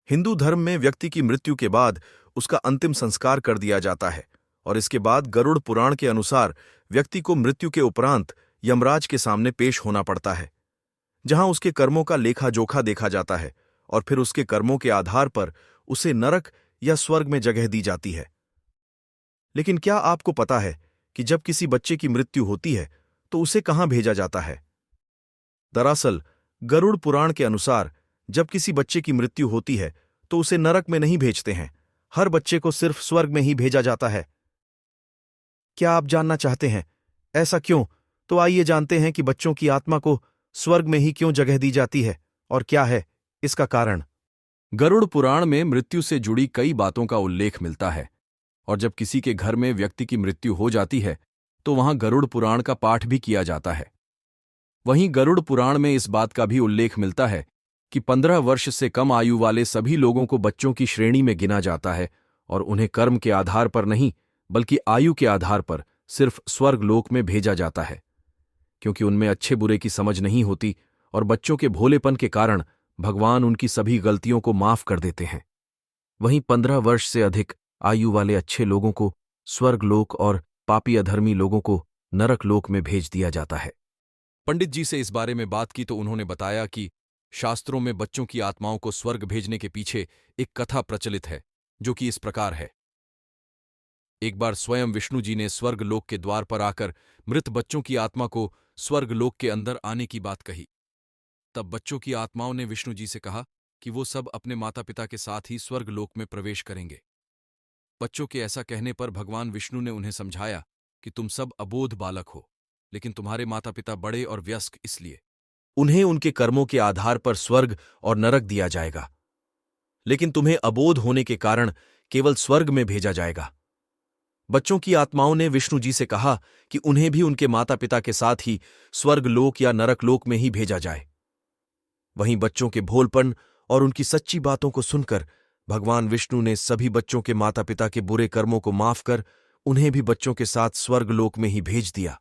हिंदू धर्म में व्यक्ति की मृत्यु के बाद उसका अंतिम संस्कार कर दिया जाता है और इसके बाद गरुड़ पुराण के अनुसार व्यक्ति को मृत्यु के उपरांत यमराज के सामने पेश होना पड़ता है, जहां उसके कर्मों का लेखा जोखा देखा जाता है और फिर उसके कर्मों के आधार पर उसे नरक या स्वर्ग में जगह दी जाती है। लेकिन क्या आपको पता है कि जब किसी बच्चे की मृत्यु होती है तो उसे कहां भेजा जाता है? दरअसल गरुड़ पुराण के अनुसार जब किसी बच्चे की मृत्यु होती है तो उसे नरक में नहीं भेजते हैं, हर बच्चे को सिर्फ स्वर्ग में ही भेजा जाता है। क्या आप जानना चाहते हैं ऐसा क्यों? तो आइए जानते हैं कि बच्चों की आत्मा को स्वर्ग में ही क्यों जगह दी जाती है और क्या है इसका कारण। गरुड़ पुराण में मृत्यु से जुड़ी कई बातों का उल्लेख मिलता है और जब किसी के घर में व्यक्ति की मृत्यु हो जाती है तो वहां गरुड़ पुराण का पाठ भी किया जाता है। वहीं गरुड़ पुराण में इस बात का भी उल्लेख मिलता है कि 15 वर्ष से कम आयु वाले सभी लोगों को बच्चों की श्रेणी में गिना जाता है और उन्हें कर्म के आधार पर नहीं बल्कि आयु के आधार पर सिर्फ स्वर्ग लोक में भेजा जाता है, क्योंकि उनमें अच्छे बुरे की समझ नहीं होती और बच्चों के भोलेपन के कारण भगवान उनकी सभी गलतियों को माफ कर देते हैं। वहीं 15 वर्ष से अधिक आयु वाले अच्छे लोगों को स्वर्ग लोक और पापी अधर्मी लोगों को नरक लोक में भेज दिया जाता है। पंडित जी से इस बारे में बात की तो उन्होंने बताया कि शास्त्रों में बच्चों की आत्माओं को स्वर्ग भेजने के पीछे एक कथा प्रचलित है, जो कि इस प्रकार है। एक बार स्वयं विष्णु जी ने स्वर्ग लोक के द्वार पर आकर मृत बच्चों की आत्मा को स्वर्ग लोक के अंदर आने की बात कही। तब बच्चों की आत्माओं ने विष्णु जी से कहा कि वो सब अपने माता पिता के साथ ही स्वर्ग लोक में प्रवेश करेंगे। बच्चों के ऐसा कहने पर भगवान विष्णु ने उन्हें समझाया कि तुम सब अबोध बालक हो, लेकिन तुम्हारे माता पिता बड़े और वयस्क, इसलिए उन्हें उनके कर्मों के आधार पर स्वर्ग और नरक दिया जाएगा, लेकिन तुम्हें अबोध होने के कारण केवल स्वर्ग में भेजा जाएगा। बच्चों की आत्माओं ने विष्णु जी से कहा कि उन्हें भी उनके माता पिता के साथ ही स्वर्ग लोक या नरक लोक में ही भेजा जाए। वहीं बच्चों के भोलपन और उनकी सच्ची बातों को सुनकर भगवान विष्णु ने सभी बच्चों के माता पिता के बुरे कर्मों को माफ कर उन्हें भी बच्चों के साथ स्वर्ग लोक में ही भेज दिया।